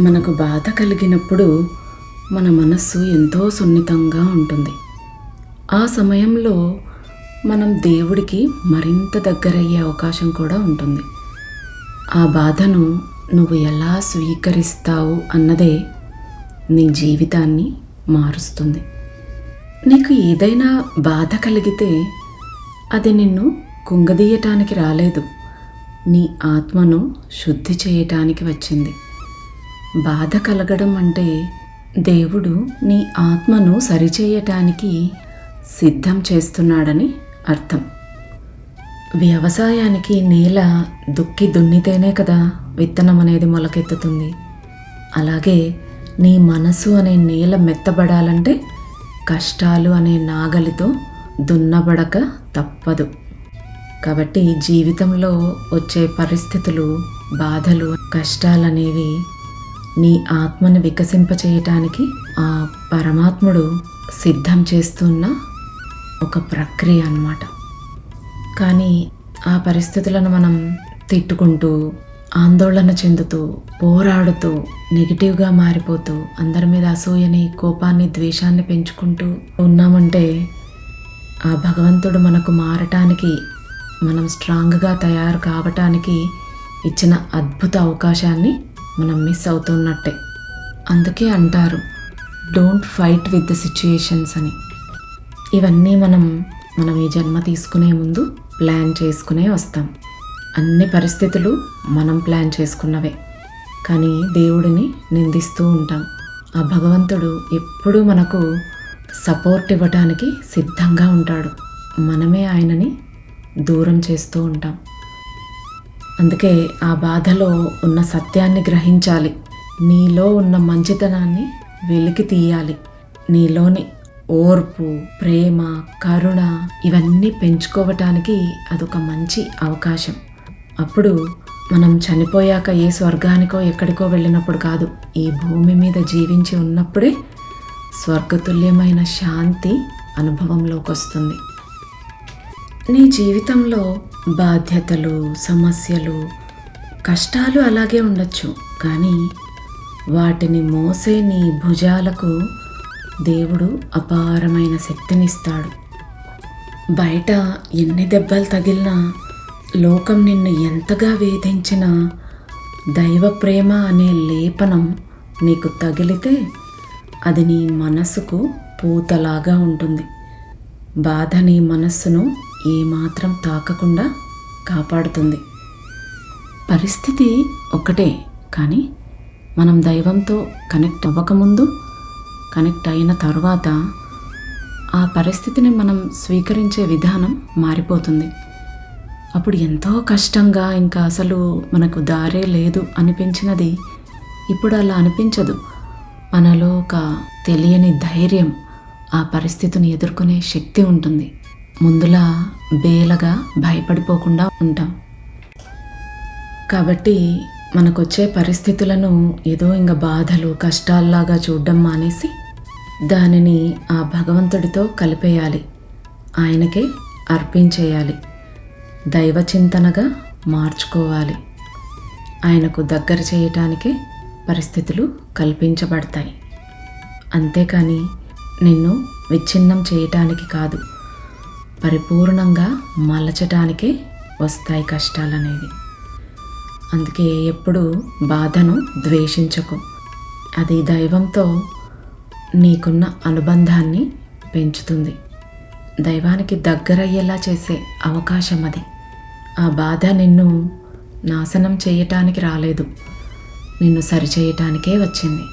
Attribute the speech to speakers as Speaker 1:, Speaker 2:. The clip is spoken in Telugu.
Speaker 1: మనకు బాధ కలిగినప్పుడు మన మనస్సు ఎంతో సున్నితంగా ఉంటుంది. ఆ సమయంలో మనం దేవుడికి మరింత దగ్గరయ్యే అవకాశం కూడా ఉంటుంది. ఆ బాధను నువ్వు ఎలా స్వీకరిస్తావు అన్నదే నీ జీవితాన్ని మారుస్తుంది. నీకు ఏదైనా బాధ కలిగితే అది నిన్ను కుంగదీయటానికి రాలేదు, నీ ఆత్మను శుద్ధి చేయటానికి వచ్చింది. బాధ కలగడం అంటే దేవుడు నీ ఆత్మను సరిచేయటానికి సిద్ధం చేస్తున్నాడని అర్థం. వ్యవసాయానికి నేల దుక్కి దున్నితేనే కదా విత్తనం అనేది మొలకెత్తుతుంది. అలాగే నీ మనసు అనే నేల మెత్తబడాలంటే కష్టాలు అనే నాగలితో దున్నబడక తప్పదు. కాబట్టి జీవితంలో వచ్చే పరిస్థితులు, బాధలు, కష్టాలనేవి నీ ఆత్మను వికసింపచేయటానికి ఆ పరమాత్ముడు సిద్ధం చేస్తున్న ఒక ప్రక్రియ అన్నమాట. కానీ ఆ పరిస్థితులను మనం తిట్టుకుంటూ, ఆందోళన చెందుతూ, పోరాడుతూ, నెగిటివ్గా మారిపోతూ, అందరి మీద అసూయని, కోపాన్ని, ద్వేషాన్ని పెంచుకుంటూ ఉన్నామంటే ఆ భగవంతుడు మనకు మారటానికి, మనం స్ట్రాంగ్గా తయారు కావటానికి ఇచ్చిన అద్భుత అవకాశాన్ని మనం మిస్ అవుతున్నట్టే. అందుకే అంటారు, don't fight with the situations అని. ఇవన్నీ మనం ఈ జన్మ తీసుకునే ముందు ప్లాన్ చేసుకునే వస్తాం. అన్ని పరిస్థితులు మనం ప్లాన్ చేసుకున్నవే. కానీ దేవుడిని నిందిస్తూ ఉంటాం. ఆ భగవంతుడు ఎప్పుడూ మనకు సపోర్ట్ ఇవ్వటానికి సిద్ధంగా ఉంటాడు. మనమే ఆయనని దూరం చేస్తూ ఉంటాం. అందుకే ఆ బాధలో ఉన్న సత్యాన్ని గ్రహించాలి. నీలో ఉన్న మంచితనాన్ని వెలికి తీయాలి. నీలోని ఓర్పు, ప్రేమ, కరుణ ఇవన్నీ పెంచుకోవటానికి అదొక మంచి అవకాశం. అప్పుడు మనం చనిపోయాక ఏ స్వర్గానికో ఎక్కడికో వెళ్ళినప్పుడు కాదు, ఈ భూమి మీద జీవించి ఉన్నప్పుడే స్వర్గతుల్యమైన శాంతి అనుభవంలోకి వస్తుంది. నీ జీవితంలో బాధ్యతలు, సమస్యలు, కష్టాలు అలాగే ఉండొచ్చు. కానీ వాటిని మోసే నీ భుజాలకు దేవుడు అపారమైన శక్తినిస్తాడు. బయట ఎన్ని దెబ్బలు తగిలినా, లోకం నిన్ను ఎంతగా వేధించినా, దైవ ప్రేమ అనే లేపనం నీకు తగిలితే అది నీ మనసుకు పూతలాగా ఉంటుంది. బాధ నీ మనస్సును ఏమాత్రం తాకకుండా కాపాడుతుంది. పరిస్థితి ఒకటే, కానీ మనం దైవంతో కనెక్ట్ అవ్వకముందు, కనెక్ట్ అయిన తర్వాత ఆ పరిస్థితిని మనం స్వీకరించే విధానం మారిపోతుంది. అప్పుడు ఎంతో కష్టంగా, ఇంకా అసలు మనకు దారే లేదు అనిపించినది ఇప్పుడు అలా అనిపించదు. మనలో ఒక తెలియని ధైర్యం, ఆ పరిస్థితిని ఎదుర్కొనే శక్తి ఉంటుంది. ముందులా బేలగా భయపడిపోకుండా ఉంటాం. కాబట్టి మనకొచ్చే పరిస్థితులను ఏదో ఇంకా బాధలు, కష్టాల్లాగా చూడడం మానేసి దానిని ఆ భగవంతుడితో కలిపేయాలి, ఆయనకే అర్పించేయాలి, దైవచింతనగా మార్చుకోవాలి. ఆయనకు దగ్గర చేయటానికే పరిస్థితులు కల్పించబడతాయి. అంతేకాని నిన్ను విచ్ఛిన్నం చేయటానికి కాదు, పరిపూర్ణంగా మలచటానికే వస్తాయి కష్టాలనేవి. అందుకే ఎప్పుడు బాధను ద్వేషించకు. అది దైవంతో నీకున్న అనుబంధాన్ని పెంచుతుంది. దైవానికి దగ్గరయ్యేలా చేసే అవకాశం అది. ఆ బాధ నిన్ను నాశనం చేయటానికి రాలేదు, నిన్ను సరిచేయటానికే వచ్చింది.